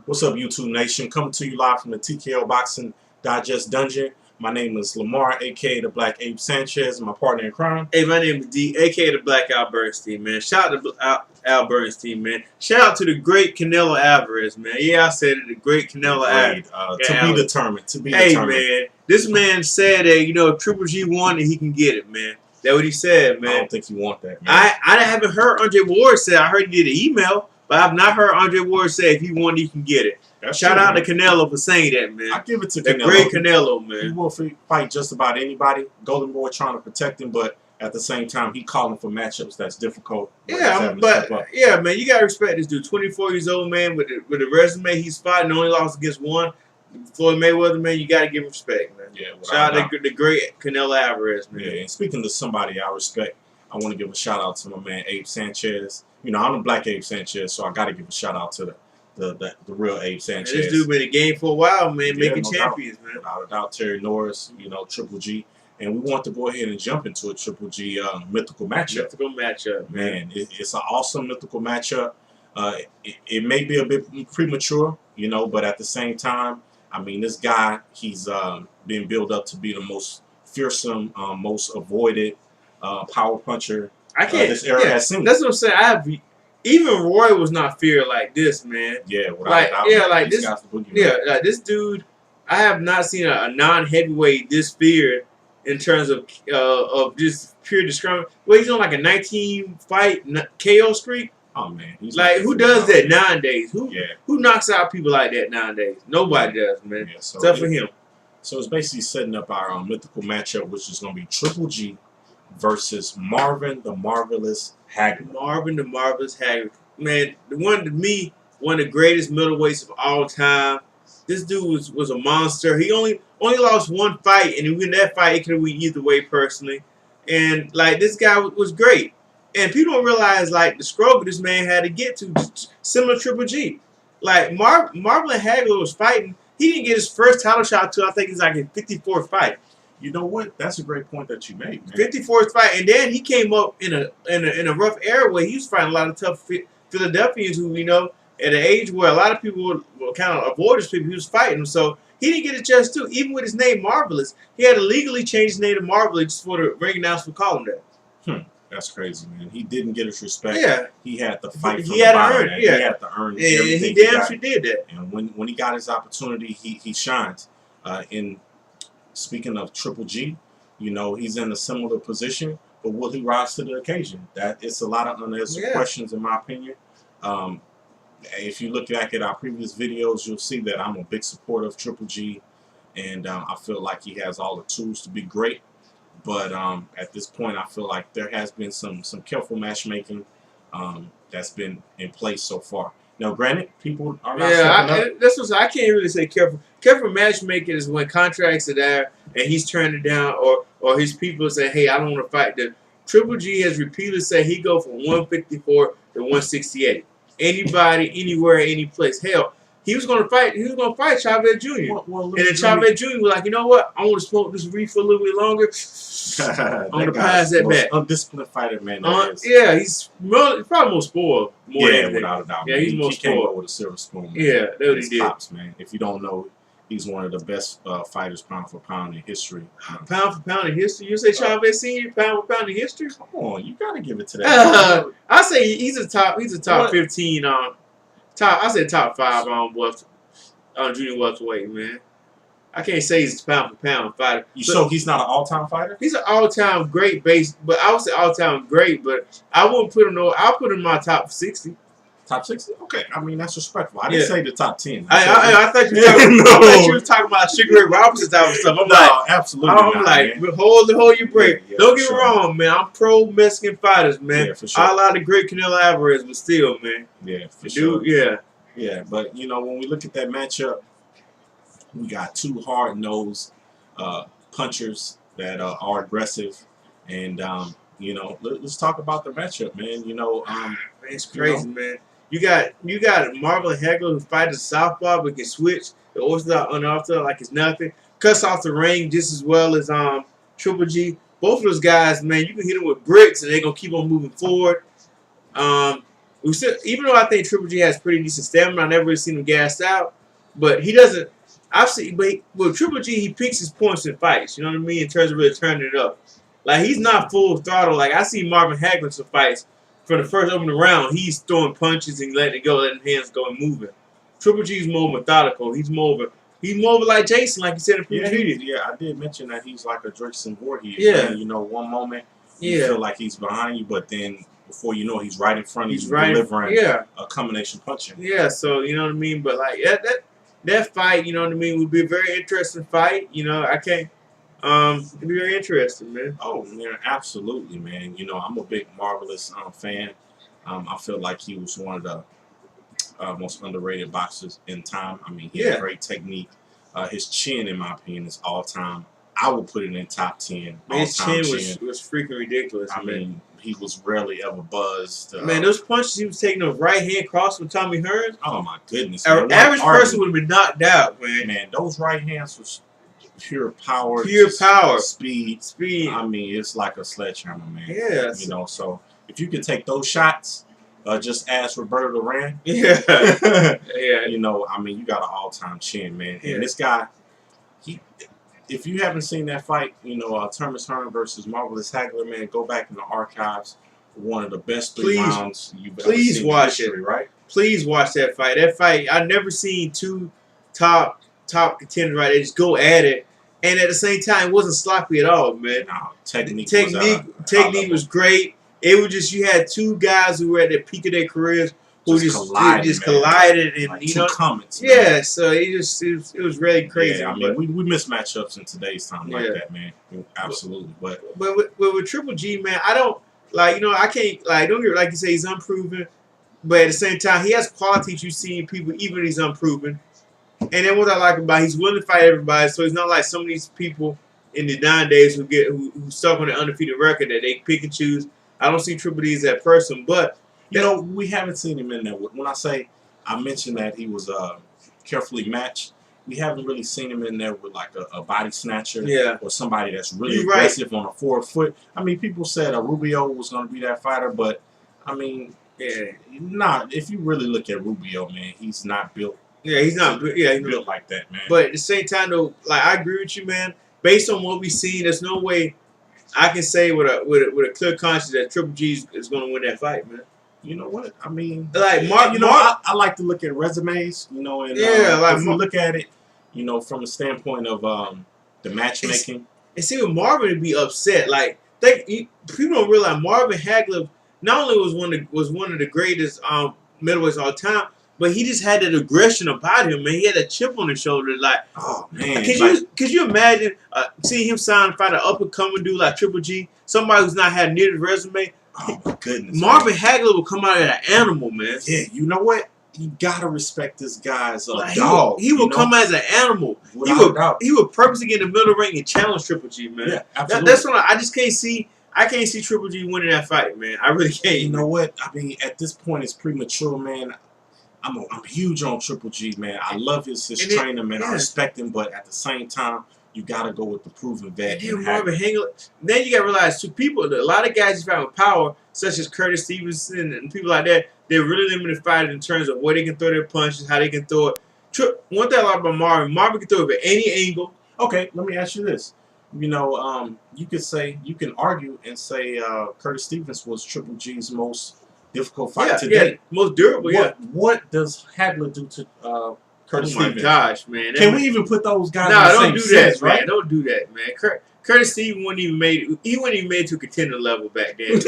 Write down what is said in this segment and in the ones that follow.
What's up, YouTube Nation? Coming to you live from the TKO Boxing Digest Dungeon. My name is Lamar, a.k.a. the Black Abe Sanchez, and my partner in crime. Hey, my name is D, a.k.a. the Black Al Bernstein, man. Shout out to Al Bernstein, man. Shout out to the great Canelo Alvarez, man. Yeah, I said it, the great Canelo Alvarez. To be determined. Hey, man, this man said that, if Triple G won it, he can get it, man. That's what he said, man. I don't think you want that, man. I haven't heard Andre Ward say. I heard he did an email, but I've not heard Andre Ward say if he won, he can get it. Shout out to Canelo for saying that, man. I give it to Canelo. The great Canelo, man. He will fight just about anybody. Golden Boy trying to protect him, but at the same time, he calling for matchups that's difficult. Yeah, man, you gotta respect this dude. 24 years old, man, with the resume he's fighting, only lost against one. Floyd Mayweather, man, you gotta give him respect, man. Yeah, shout out to the great Canelo Alvarez, man. Yeah, and speaking to somebody I respect, I want to give a shout out to my man Abe Sanchez. I'm the Black Abe Sanchez, so I got to give a shout out to the real Abe Sanchez. Man, this dude been in the game for a while, man, making champions, man. Without a doubt, Terry Norris, Triple G. And we want to go ahead and jump into a Triple G mythical matchup. Mythical matchup, man. It's an awesome mythical matchup. It may be a bit premature, but at the same time, I mean, this guy, he's been built up to be the most fearsome, most avoided power puncher this era has seen. That's what I'm saying. Even Roy was not feared like this, man. Yeah, like this dude. I have not seen a non-heavyweight this feared in terms of just pure discrimination. Well, he's on like a 19-fight KO streak. Oh man, he's like who does that nowadays? Who knocks out people like that nowadays? Nobody does, man. Yeah, except for him. So it's basically setting up our mythical matchup, which is going to be Triple G versus Marvin the Marvelous Halger. Marvin the Marvelous Halger, man, one of the greatest middleweights of all time. This dude was a monster. He only lost one fight, and in that fight, it could have went either way personally. And like this guy was great. And people don't realize like the struggle this man had to get to, similar to Triple G. Like Marvin Halger was fighting. He didn't get his first title shot till I think he's like his 54th fight. You know what? That's a great point that you made, man. 54th fight, and then he came up in a rough era where he was fighting a lot of tough Philadelphians who at an age where a lot of people would kind of avoid his people. He was fighting them, so he didn't get a chance to. Even with his name Marvelous, he had to legally change his name to Marvelous just for the ring announcer to call him that. That's crazy, man. He didn't get his respect. Yeah, he had to fight. He had to earn. He had to earn. Yeah, he damn sure did that. And when he got his opportunity, he shines. In speaking of Triple G, he's in a similar position, but will he rise to the occasion? That it's a lot of unanswered questions, in my opinion. If you look back at our previous videos, you'll see that I'm a big supporter of Triple G, and I feel like he has all the tools to be great. But at this point, I feel like there has been some careful matchmaking that's been in place so far. Now, granted, people are not that's what I can't really say careful. Careful matchmaking is when contracts are there and he's turning it down, or his people say, "Hey, I don't want to fight." The Triple G has repeatedly said he go from 154 to 168. Anybody, anywhere, any place. Hell, he was going to fight. He was going to fight Chavez Jr. And then Chavez Jr. was like, "You know what? I want to smoke this reef for a little bit longer. I'm going to pass that back." Undisciplined fighter, man. Yeah, he's probably more spoiled. Without a doubt. Yeah, he's more spoiled. He came up with a silver spoon. Man. Yeah, that's what he did. Pops, man. If you don't know, he's one of the best fighters pound for pound in history. Pound for pound in history? You say Chavez Senior pound for pound in history? Come on, you gotta give it to that. I say he's a top 15. I said top 5 junior welterweight, man. I can't say he's a pound for pound fighter. So he's not an all-time fighter? He's an all-time great base, but I would say all-time great, but I wouldn't put him I'll put him in my top 60. Top 60? Okay, I mean that's respectful. I didn't say the top 10. I thought you were talking about Sugar Ray Robinson type of stuff. Absolutely. I'm like, hold your break. Don't get me wrong, man. I'm pro Mexican fighters, man. Yeah, for sure. I like the great Canelo Alvarez, but still, man. Yeah, for sure. Yeah, but when we look at that matchup, we got two hard-nosed punchers that are aggressive, and let's talk about the matchup, man. It's crazy, man. You got Marvin Halger who fights a southpaw but can switch the orthodox unorthodox like it's nothing. Cuts off the ring just as well as Triple G. Both of those guys, man, you can hit them with bricks and they're gonna keep on moving forward. we still, even though I think Triple G has pretty decent stamina, I never really seen him gassed out. But he doesn't. I've seen, but with Triple G, he picks his points in fights. You know what I mean? In terms of really turning it up. Like he's not full throttle. Like I see Marvin Halger in some fights. For the first opening round, he's throwing punches and letting it go, letting hands go and moving. Triple G's more methodical. He's more of like Jason, like you said in previous videos. Yeah, I did mention that he's like a Jason Voorhees. Yeah. Man. You know, one moment you feel like he's behind you, but then before you know, he's right in front of you, delivering a combination punching. Yeah, so you know what I mean. But like that fight, you know what I mean, would be a very interesting fight. You know, I can't. It'd be very interesting, man. Oh, man, absolutely, man. You know, I'm a big Marvelous fan. I feel like he was one of the most underrated boxers in time. I mean, he had great technique. His chin, in my opinion, is all time. I would put it in top 10. Man, his chin was freaking ridiculous. I mean, he was rarely ever buzzed. Man, those punches he was taking, those right hand cross from Tommy Hearns. Oh my goodness! An average person would have been knocked out, man. Man, those right hands was pure power, speed. I mean, it's like a sledgehammer, man. Yeah. You know, so if you can take those shots, just ask Roberto Duran. Yeah. Yeah. You know, I mean, you got an all-time chin, man. And this guy, if you haven't seen that fight, you know, Thomas Hearn versus Marvelous Hagler, man, go back in the archives. One of the best 3 rounds you've ever seen in history, right? Please watch that fight. That fight, I've never seen two top contenders, right? They just go at it, and at the same time, it wasn't sloppy at all, man. No, technique was great. It was just, you had two guys who were at the peak of their careers who just collided, and like you know, comments, yeah. So it was really crazy. Yeah, I mean, we miss matchups in today's time like that, man. Absolutely, but with Triple G, man, I don't like, you know, I can't like, don't get, like you say, he's unproven, but at the same time, he has qualities you see in people even if he's unproven. And then what I like about, he's willing to fight everybody, so he's not like some of these people in the 9 days who stuck on an undefeated record that they pick and choose. I don't see Triple D as that person, but you know, we haven't seen him in there. When I mentioned that he was carefully matched, we haven't really seen him in there with like a body snatcher, or somebody that's really aggressive on a 4 foot. I mean, people said Rubio was going to be that fighter, but I mean, if you really look at Rubio, man, he's not built. Yeah, he's not. Yeah, he's built like that, man. But at the same time, though, like I agree with you, man. Based on what we've seen, there's no way I can say with a clear conscience that Triple G is going to win that fight, man. You know what? I mean, like I like to look at resumes, you know, and if you look at it, you know, from the standpoint of the matchmaking. And see, with Marvin would be upset. Like people don't realize Marvin Hagler not only was one of the greatest middleweights of all time, but he just had that aggression about him, man. He had a chip on his shoulder, like, oh man. Could you imagine seeing him sign and fight an up and coming dude like Triple G, somebody who's not had near the resume? Oh my goodness. Marvin Hagler will come out as an animal, man. Yeah, you know what? You gotta respect this guy's like, dog. He will come as an animal. He would purposely get in the middle of the ring and challenge Triple G, man. Yeah, absolutely. That's what I just can't see. I can't see Triple G winning that fight, man. I really can't. You know what? I mean, at this point, it's premature, man. I'm huge on Triple G, man. I love his trainer, man. I respect him, but at the same time, you gotta go with the proven vet. And then Marvin Hagler. Then you gotta realize, a lot of guys you fight with power, such as Curtis Stevenson and people like that, they're really limited fighters in terms of where they can throw their punches, how they can throw it. One thing I like about Marvin can throw it at any angle. Okay, let me ask you this. You know, you can argue and say Curtis Stevens was Triple G's most difficult fight today. Yeah, most durable. What does Hagler do to Curtis Stevens? Oh my gosh, man! Can we even put those guys? No, in don't the same do that, sense, right? Man. Don't do that, man. Curtis Stevens wouldn't even made to contender level back then.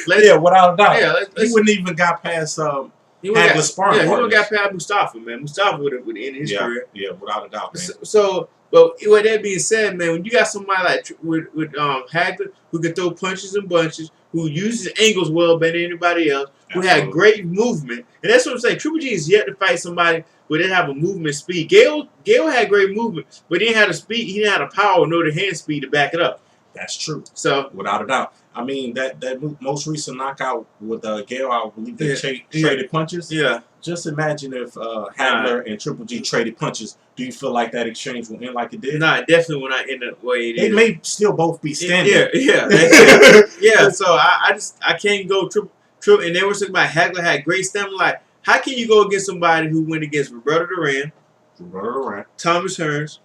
Yeah, without a doubt. Yeah, he wouldn't even got past Hagler's sparring. Yeah, he would have got past Mustafa, man. Mustafa would have ended his career. Yeah, without a doubt, man. So, but with that being said, man, when you got somebody like with Hagler who can throw punches and bunches, who uses angles well better than anybody else, who had great movement, and that's what I'm saying. Triple G is yet to fight somebody where they have a movement speed. Gale had great movement, but he didn't have the speed. He didn't have the power nor the hand speed to back it up. That's true. So without a doubt, I mean that most recent knockout with Gale, I believe they traded punches. Yeah. Just imagine if Hagler and Triple G traded punches. Do you feel like that exchange will end like it did? Nah, it definitely will not end the way it is. They may still both be standing. Yeah. So I can't go triple. And they were talking about Hagler had great stamina. Like, how can you go against somebody who went against Roberto Duran, Thomas Hearns,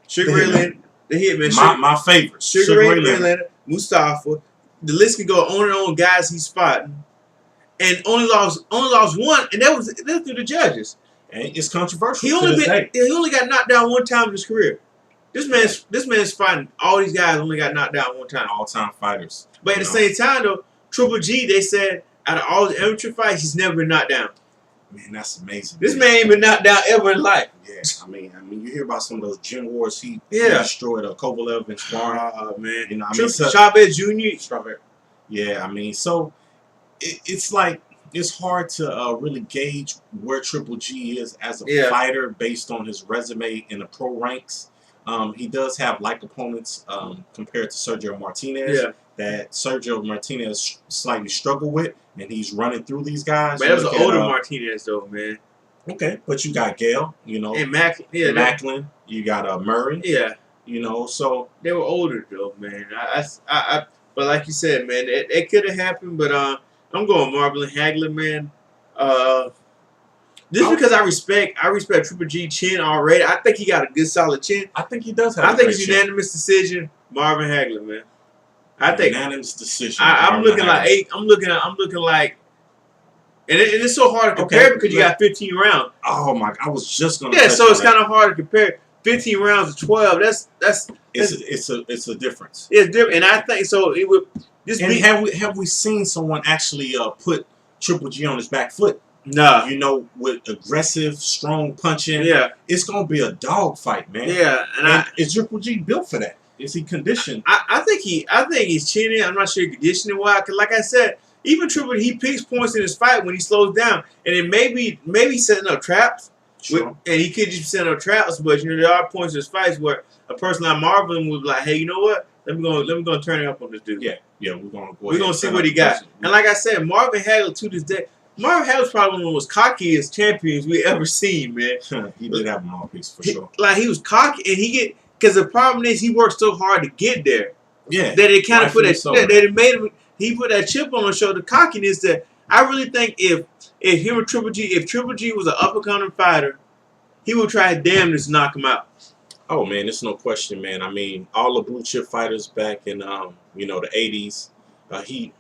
Sugar Ray Leonard, the Hitman, my favorite, Sugar Ray Leonard, Mustafa. The list can go on and on. Guys he's spotting, and only lost one, and that was through the judges. And it's controversial. He only got knocked down one time in his career. This man's fighting all these guys only got knocked down one time. All-time fighters. But at the same time, though, Triple G, they said, out of all the amateur fights, he's never been knocked down. Man, that's amazing. This man ain't been knocked down ever in life. Yeah, I mean, you hear about some of those gym wars he destroyed Kovalev and sparring. Man, you know, I mean, Chavez Jr. Yeah, I mean, so it's like it's hard to really gauge where Triple G is as a fighter based on his resume in the pro ranks. He does have like opponents compared to Sergio Martinez. Yeah. That Sergio Martinez slightly struggled with, and he's running through these guys. But that was an older Martinez, though, man. Okay, but you got Gale, you know, and Macklin. You got Murray. Yeah, you know, so they were older, though, man. But like you said, man, it could have happened. But I'm going Marvin Hagler, man. Just because I respect Triple G chin already. I think he got a good solid chin. I think he does have. I think it's unanimous decision, Marvin Hagler, man. I think unanimous decision. I'm looking like 8. I'm looking like, and it's so hard to compare because you got 15 rounds. Oh my! I was just gonna. Yeah, so it's kind of hard to compare 15 rounds to 12. It's a difference. It's different, and I think so. It would. Have we seen someone actually put Triple G on his back foot? No. You know, with aggressive, strong punching. Yeah. It's gonna be a dog fight, man. Yeah, and is Triple G built for that? Is he conditioned? I think he's chinning. I'm not sure conditioning wise. Because like I said, even Triple he picks points in his fight when he slows down, and it maybe setting up traps. Sure. And he could just set up traps, but you know there are points in his fights where a person like Marvin was like, hey, you know what? Let me go turn it up on this dude. Yeah, we're gonna see what he got. And like I said, Marvin Hagler to this day. Marvin Halger's probably one of the most cockiest champions we ever seen, man. He did have a mouthpiece for sure. Like he was cocky, and because the problem is he worked so hard to get there. Yeah, that it kind of put that it made him. He put that chip on his shoulder. Cockiness that I really think if him and Triple G, if Triple G was an up and coming fighter, he would try damn to knock him out. Oh man, there's no question, man. I mean, all the blue chip fighters back in the 80s, he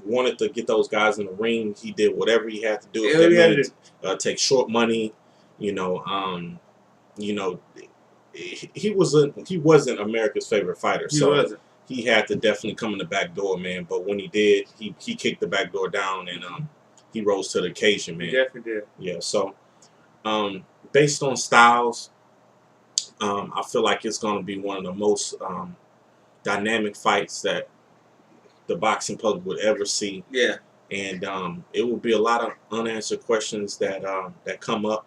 wanted to get those guys in the ring. He did whatever he had to do. Take short money. He wasn't America's favorite fighter. He had to definitely come in the back door, man. But when he did, he kicked the back door down and he rose to the occasion, man. He definitely did. Yeah. So based on styles, I feel like it's going to be one of the most dynamic fights that the boxing public would ever see. Yeah. And it will be a lot of unanswered questions that come up.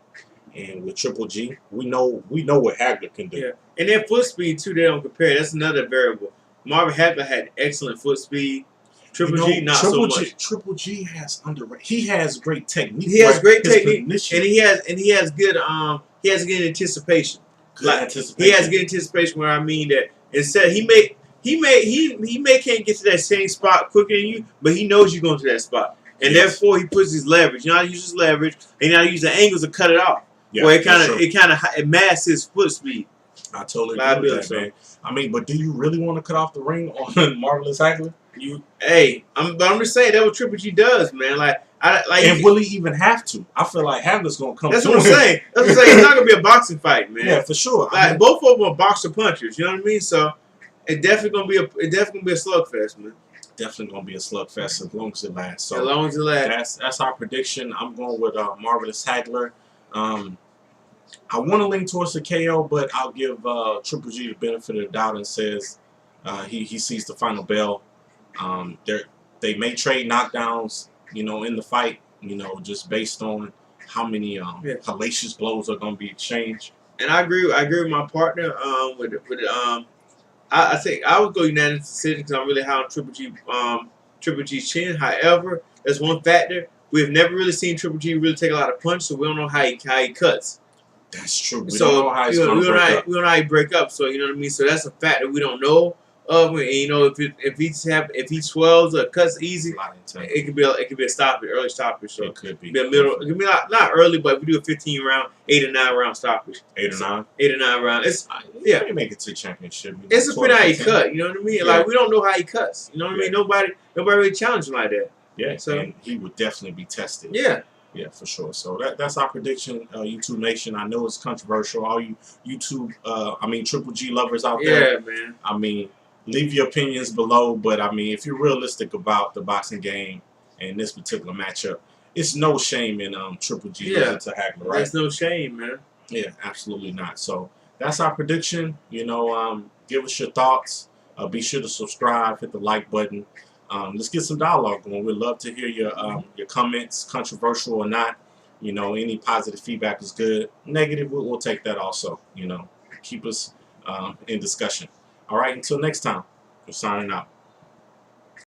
And with Triple G, we know what Hagler can do. Yeah. And then foot speed too, they don't compare. That's another variable. Marvin Hagler had excellent foot speed. Triple G not so much. Triple G has underrated. He has great technique. He has great technique, and he has good anticipation. Good anticipation. He has good anticipation. Where I mean that instead he can't get to that same spot quicker than you, but he knows you're going to that spot, and therefore he puts his leverage. You know how to use his leverage, and you know how to use the angles to cut it off. Yeah, where it masks his foot speed. I totally agree with that, man. I mean, but do you really want to cut off the ring on Marvelous Hagler? I'm just saying that what Triple G does, man. And will he even have to? I feel like Hagler's gonna come. That's what I'm saying. It's not gonna be a boxing fight, man. Yeah, for sure. Both of them are boxer punchers. You know what I mean? So it's definitely gonna be a slugfest, man. Definitely gonna be a slugfest as long as it lasts. So as long as it lasts. That's our prediction. I'm going with Marvelous Hagler. I want to lean towards the KO, but I'll give Triple G the benefit of the doubt and says he sees the final bell. They may trade knockdowns, in the fight, just based on how many hellacious blows are going to be exchanged. And I agree with my partner. I think I would go unanimous decision because I'm really high on Triple G's chin. However, there's one factor. We've never really seen Triple G really take a lot of punch, so we don't know how he cuts. That's true. We don't know how he's going to break up. We don't know how he break up, so you know what I mean? So that's a factor we don't know. of it. And, you know, if he swells or cuts easy, it could be a stoppage, early stoppage. So it could be a middle. It could be not early, but if we do a 15 round, 8 or 9 round stoppage. 8 or 9. 8 or 9 round. It's you make it to championship. It's depending how he cut. You know what I mean? Yeah. Like we don't know how he cuts. You know what I mean? Nobody really challenged him like that. Yeah. So and he would definitely be tested. Yeah. Yeah, for sure. So that's our prediction, YouTube Nation. I know it's controversial. All you YouTube, Triple G lovers out there. Yeah, man. I mean, leave your opinions below. But, I mean, if you're realistic about the boxing game and this particular matchup, it's no shame in Triple G losing to Hagler, right? There's no shame, man. Yeah, absolutely not. So that's our prediction. You know, give us your thoughts. Be sure to subscribe, hit the like button. Let's get some dialogue going. We'd love to hear your comments, controversial or not. You know, any positive feedback is good. Negative, we'll take that also. You know, keep us in discussion. All right, until next time, we're signing out.